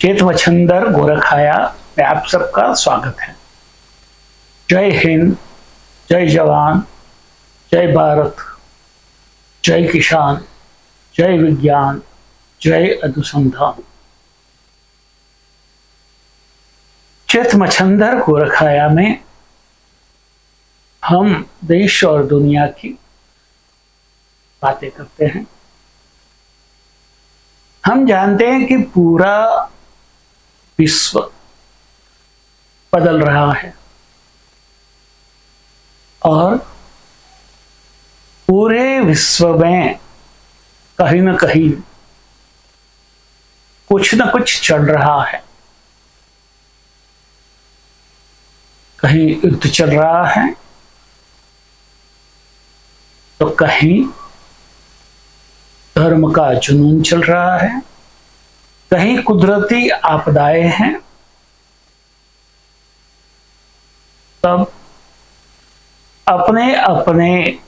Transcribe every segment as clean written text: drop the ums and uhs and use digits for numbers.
खेत मच्छंदर गोरखाया में आप सबका स्वागत है। जय हिंद, जय जवान, जय भारत, जय किसान, जय विज्ञान, जय अनुसंधान। खेत मच्छंदर गोरखाया में हम देश और दुनिया की बातें करते हैं। हम जानते हैं कि पूरा विश्व बदल रहा है और पूरे विश्व में कहीं ना कहीं कुछ ना कुछ चल रहा है। कहीं युद्ध चल रहा है तो कहीं धर्म का जुनून चल रहा है, कहीं कुदरती आपदाएं हैं। सब अपने अपने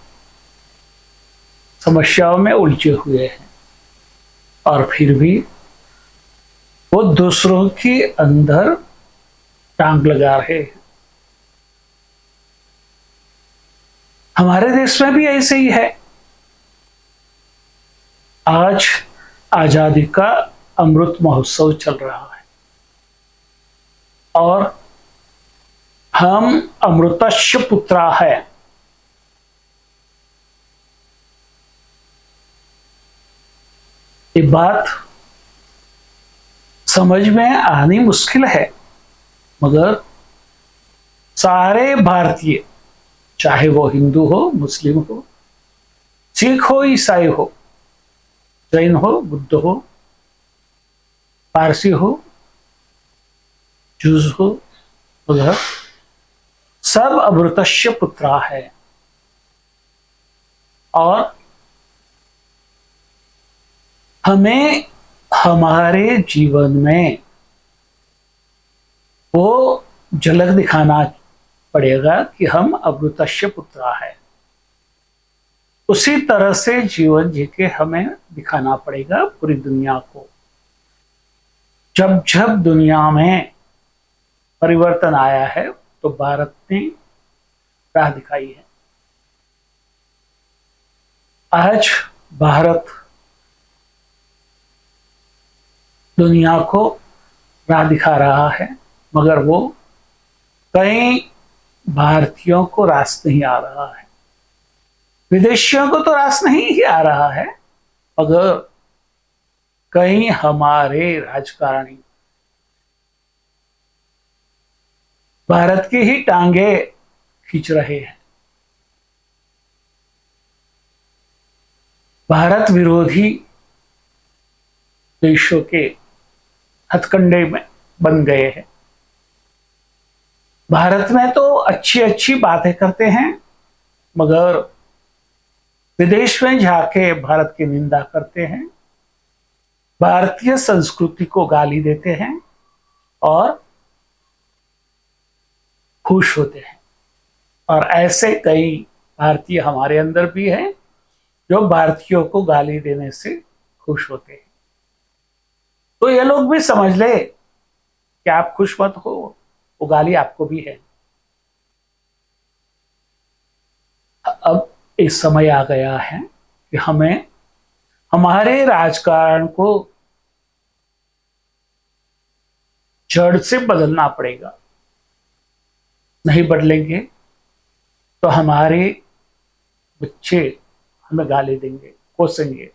समस्याओं में उलझे हुए हैं और फिर भी वो दूसरों के अंदर टांग लगा रहे हैं। हमारे देश में भी ऐसे ही है। आज आजादी का अमृत महोत्सव चल रहा है और हम अमृतस्य पुत्रा है। ये बात समझ में आनी मुश्किल है, मगर सारे भारतीय, चाहे वो हिंदू हो, मुस्लिम हो, सिख हो, ईसाई हो, जैन हो, बुद्ध हो, पारसी हो, जूस हो, उधर सब अमृतस्य पुत्रा है। और हमें हमारे जीवन में वो झलक दिखाना पड़ेगा कि हम अमृतस्य पुत्रा है। उसी तरह से जीवन जी के हमें दिखाना पड़ेगा पूरी दुनिया को। जब जब दुनिया में परिवर्तन आया है तो भारत ने राह दिखाई है। आज भारत दुनिया को राह दिखा रहा है, मगर वो कई भारतीयों को रास नहीं आ रहा है। विदेशियों को तो रास नहीं ही आ रहा है, मगर कहीं हमारे राजकारणी भारत की ही टांगे खींच रहे हैं। भारत विरोधी देशों के हथकंडे में बन गए हैं। भारत में तो अच्छी अच्छी बातें करते हैं, मगर विदेश में जाके भारत की निंदा करते हैं, भारतीय संस्कृति को गाली देते हैं और खुश होते हैं। और ऐसे कई भारतीय हमारे अंदर भी हैं जो भारतीयों को गाली देने से खुश होते हैं। तो ये लोग भी समझ ले कि आप खुश मत हो, वो गाली आपको भी है। अब एक समय आ गया है कि हमें हमारे राजकारण को जड़ से बदलना पड़ेगा। नहीं बदलेंगे तो हमारे बच्चे हमें गाली देंगे, कोसेंगे।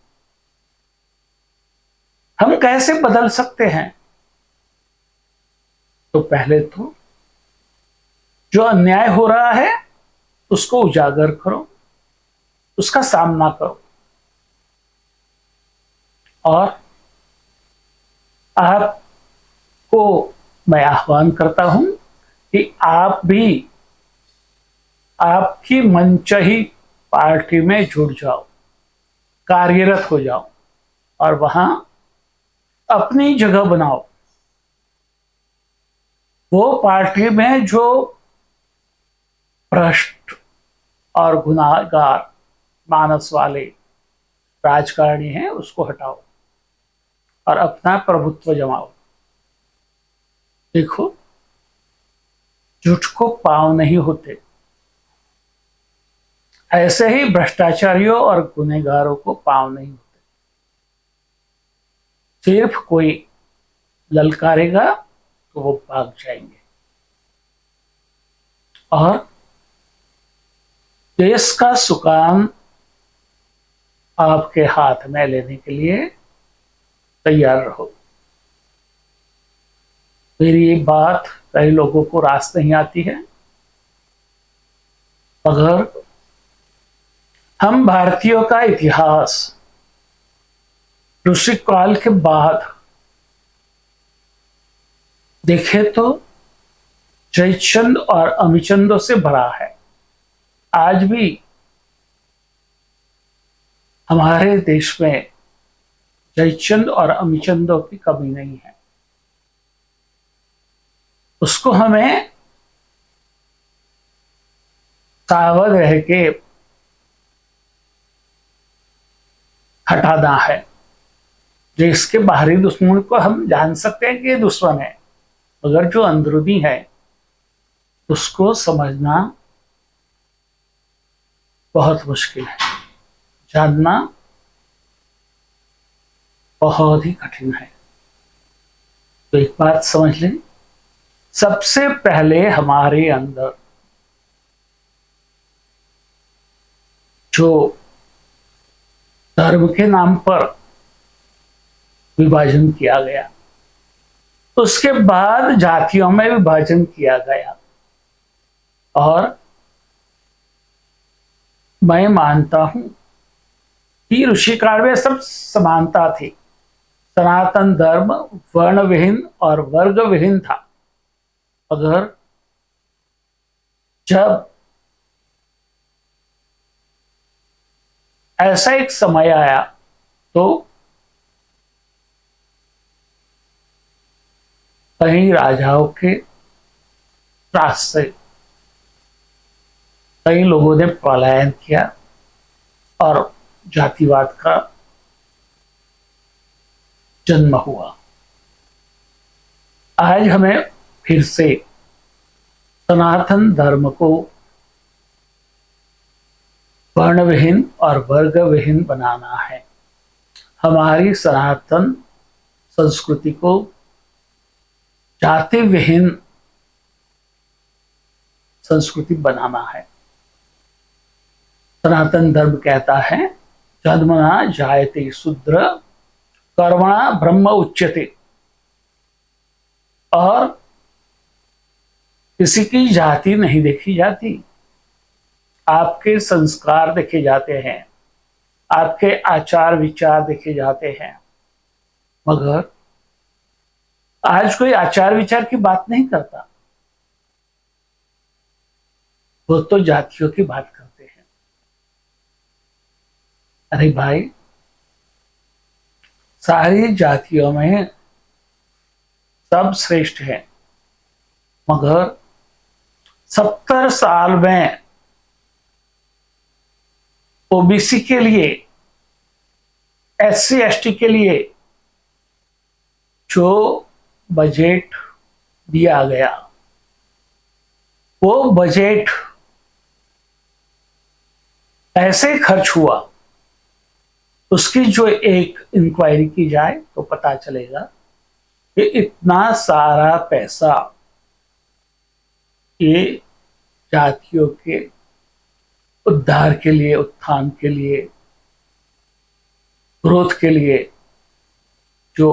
हम कैसे बदल सकते हैं? तो पहले तो जो अन्याय हो रहा है उसको उजागर करो, उसका सामना करो। और आपको मैं आह्वान करता हूं कि आप भी आपकी मनचाही पार्टी में जुड़ जाओ, कार्यरत हो जाओ और वहां अपनी जगह बनाओ। वो पार्टी में जो भ्रष्ट और गुनाहगार मानस वाले राजकारणी हैं उसको हटाओ और अपना प्रभुत्व जमाओ। देखो, झूठ को पांव नहीं होते, ऐसे ही भ्रष्टाचारियों और गुनहगारों को पांव नहीं होते। सिर्फ कोई ललकारेगा तो वो भाग जाएंगे। और देश का सुकान आपके हाथ में लेने के लिए तैयार रहो। मेरी ये बात कई लोगों को रास नहीं आती है, मगर हम भारतीयों का इतिहास ऋषि काल के बाद देखे तो जयचंद और अमिचंदों से भरा है। आज भी हमारे देश में जयचंद और अमिचंदों की कमी नहीं है। उसको हमें सावध रह के हटाना है। देश के बाहरी दुश्मन को हम जान सकते हैं कि ये दुश्मन है, मगर जो अंदरूनी है उसको समझना बहुत मुश्किल है, जानना बहुत ही कठिन है। तो एक बात समझ लें, सबसे पहले हमारे अंदर जो धर्म के नाम पर विभाजन किया गया, उसके बाद जातियों में विभाजन किया गया। और मैं मानता हूं कि ऋषि काल में सब समानता थी। सनातन धर्म वर्ण विहीन और वर्ग विहीन था। अगर जब ऐसा एक समय आया तो कई राजाओं के त्रास से कई लोगों ने पलायन किया और जातिवाद का जन्म हुआ। आज हमें फिर से सनातन धर्म को वर्ण विहीन और वर्ग विहीन बनाना है। हमारी सनातन संस्कृति को जाति विहीन संस्कृति बनाना है। सनातन धर्म कहता है, जन्मना जायते शूद्र कर्मणा ब्रह्म उच्यते। और किसी की जाति नहीं देखी जाती, आपके संस्कार देखे जाते हैं, आपके आचार विचार देखे जाते हैं। मगर आज कोई आचार विचार की बात नहीं करता, वो तो जातियों की बात करते हैं। अरे भाई, सारी जातियों में सब श्रेष्ठ हैं, मगर 70 साल में ओबीसी के लिए, एससी एसटी के लिए जो बजट दिया गया, वो बजट ऐसे खर्च हुआ, उसकी जो एक इंक्वायरी की जाए तो पता चलेगा कि इतना सारा पैसा ये जातियों के उद्धार के लिए, उत्थान के लिए, ग्रोथ के लिए जो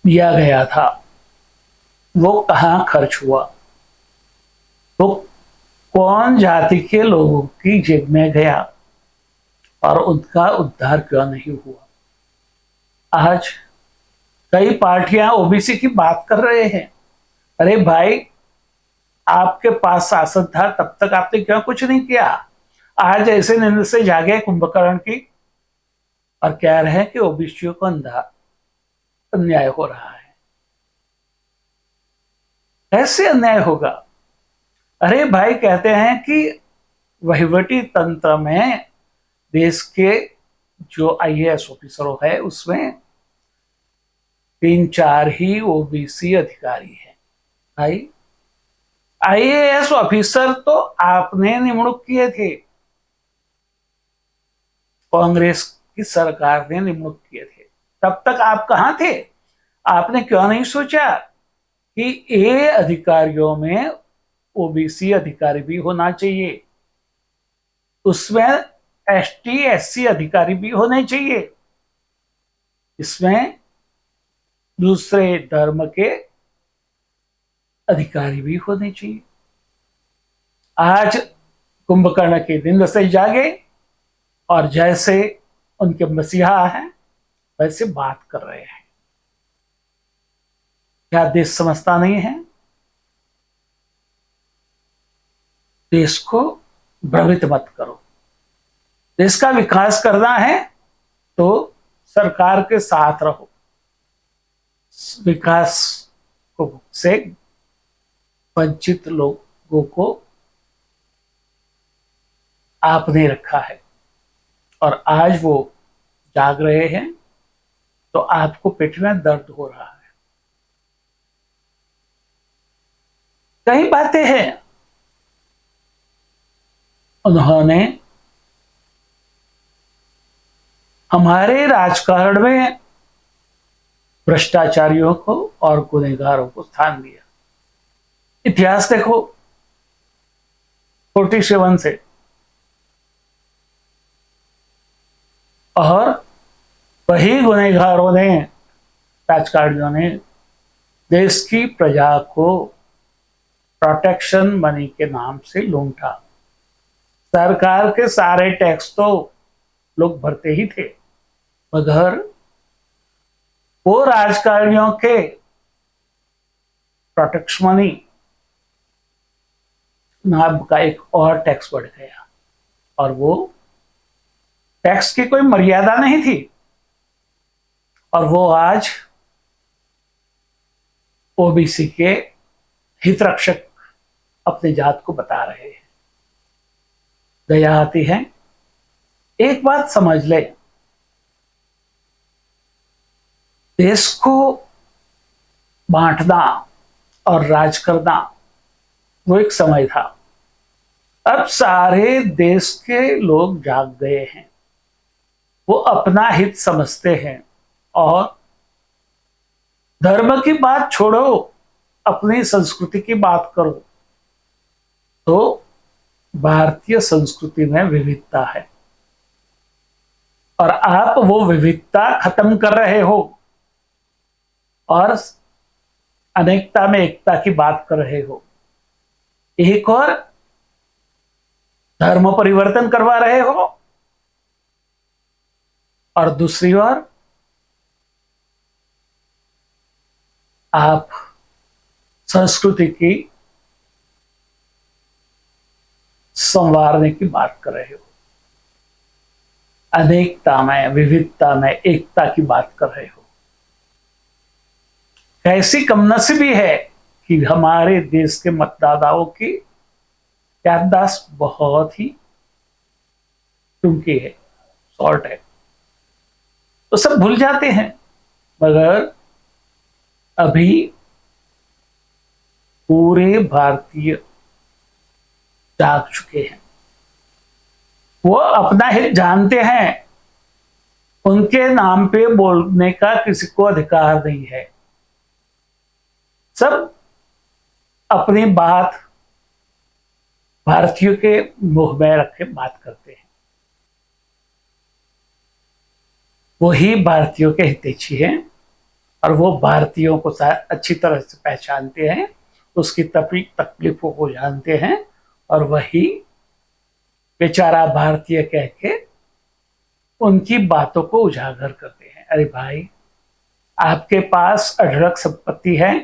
दिया गया था, वो कहाँ खर्च हुआ, वो कौन जाति के लोगों की जेब में गया और उनका उद्धार क्यों नहीं हुआ। आज कई पार्टियां ओबीसी की बात कर रहे हैं। अरे भाई, आपके पास शासन था तब तक आपने क्यों कुछ नहीं किया? आज ऐसे नींद से जागे कुंभकर्ण की और कह रहे हैं कि ओबीसियों को अन्याय हो रहा है। कैसे अन्याय होगा? अरे भाई, कहते हैं कि वहीवटी तंत्र में देश के जो आईएएस ऑफिसरों है उसमें 3-4 ही ओबीसी अधिकारी हैं। भाई, आईएएस ऑफिसर तो आपने निमणूक किए थे, कांग्रेस की सरकार ने निमणूक किए थे। तब तक आप कहां थे? आपने क्यों नहीं सोचा कि ये अधिकारियों में ओबीसी अधिकारी भी होना चाहिए, उसमें एसटी एससी अधिकारी भी होने चाहिए, इसमें दूसरे धर्म के अधिकारी भी होने चाहिए। आज कुंभकर्ण के दिन से जागे और जैसे उनके मसीहा हैं वैसे बात कर रहे हैं। क्या देश समझता नहीं है? देश को भ्रमित मत करो। देश का विकास करना है तो सरकार के साथ रहो। विकास को से वंचित लोगों को आपने रखा है और आज वो जाग रहे हैं तो आपको पेट में दर्द हो रहा है। कई बातें हैं उन्होंने हमारे राजकारण में भ्रष्टाचारियों को और गुनहगारों को स्थान दिया। इतिहास देखो, 47 से, और वही गुनहगारों ने, राजकारणियों ने देश की प्रजा को प्रोटेक्शन मनी के नाम से लूटा। सरकार के सारे टैक्स तो लोग भरते ही थे, मगर वो राजकारणियों के प्रोटेक्शन मनी नाम का एक और टैक्स बढ़ गया और वो टैक्स की कोई मर्यादा नहीं थी और वो आज ओबीसी के हित रक्षक अपनी जात को बता रहे हैं। दया आती है। एक बात समझ ले, देश को बांटना और राज करना वो एक समय था। अब सारे देश के लोग जाग गए हैं, वो अपना हित समझते हैं और धर्म की बात छोड़ो, अपनी संस्कृति की बात करो। तो भारतीय संस्कृति में विविधता है और आप वो विविधता खत्म कर रहे हो और अनेकता में एकता की बात कर रहे हो। एक और धर्म परिवर्तन करवा रहे हो और दूसरी ओर आप संस्कृति की संवारने की बात कर रहे हो। अनेकता में, विविधता में एकता की बात कर रहे हो। कैसी कमनसीबी है कि हमारे देश के मतदाताओं की याददाश्त बहुत ही टूंकी है, शॉर्ट है, तो सब भूल जाते हैं। मगर अभी पूरे भारतीय जाग चुके हैं, वो अपना हित जानते हैं, उनके नाम पे बोलने का किसी को अधिकार नहीं है। सब अपनी बात भारतीयों के मुंह में रखे बात करते हैं। वही भारतीयों के हितैषी हैं और वो भारतीयों को अच्छी तरह से पहचानते हैं, उसकी तकलीफों को जानते हैं और वही बेचारा भारतीय कह के उनकी बातों को उजागर करते हैं। अरे भाई, आपके पास अढळक संपत्ति है,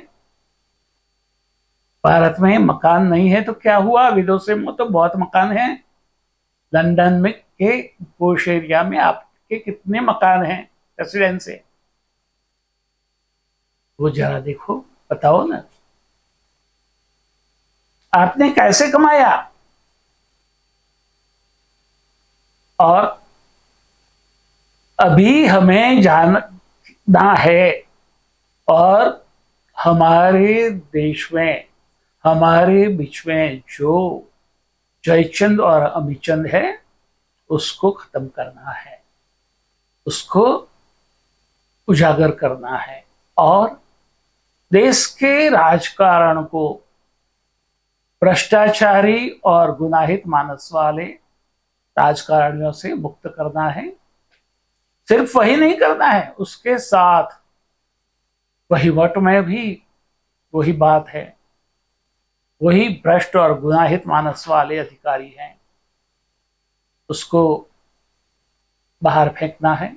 भारत में मकान नहीं है तो क्या हुआ? विदेशों में तो बहुत मकान है। लंदन में के पोश एरिया में आपके कितने मकान हैं, रेसिडेंस है, वो जरा देखो, बताओ ना, आपने कैसे कमाया? और अभी हमें जानना है और हमारे देश में, हमारे बीच में जो जयचंद और अमीचंद है उसको खत्म करना है, उसको उजागर करना है और देश के राजकारण को भ्रष्टाचारी और गुनाहित मानस वाले राजकारणियों से मुक्त करना है। सिर्फ वही नहीं करना है, उसके साथ वहीवट में भी वही बात है, वही भ्रष्ट और गुनाहित मानस वाले अधिकारी हैं, उसको बाहर फेंकना है।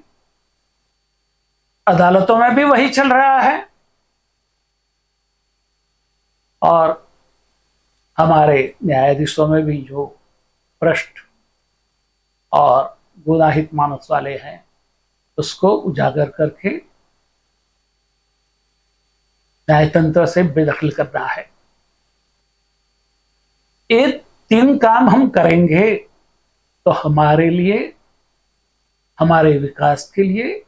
अदालतों में भी वही चल रहा है और हमारे न्यायाधीशों में भी जो भ्रष्ट और गुनाहित मानस वाले हैं उसको उजागर करके न्यायतंत्र से बेदखल करना है। ये 3 काम हम करेंगे तो हमारे लिए, हमारे विकास के लिए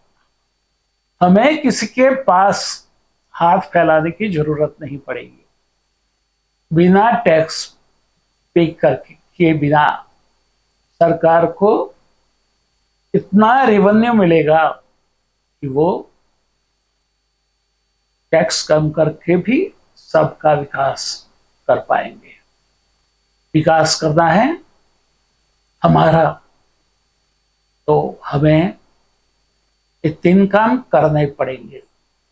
हमें किसी के पास हाथ फैलाने की जरूरत नहीं पड़ेगी। बिना टैक्स पे किए बिना सरकार को इतना रेवेन्यू मिलेगा कि वो टैक्स कम करके भी सबका विकास कर पाएंगे। विकास करना है हमारा तो हमें ये 3 काम करने पड़ेंगे।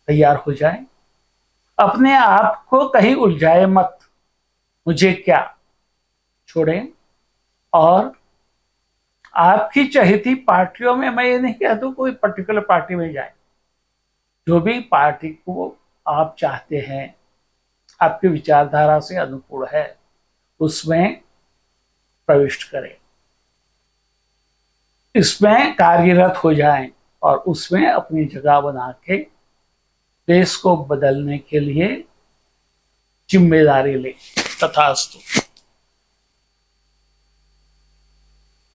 तैयार हो जाए, अपने आप को कहीं उलझाए मत, मुझे क्या छोड़ें। और आपकी चहेती पार्टियों में, मैं ये नहीं कहता कोई पर्टिकुलर पार्टी में जाए, जो भी पार्टी को आप चाहते हैं, आपकी विचारधारा से अनुकूल है, उसमें प्रविष्ट करें, इसमें कार्यरत हो जाएं और उसमें अपनी जगह बना के देश को बदलने के लिए जिम्मेदारी लें। तथास्तु।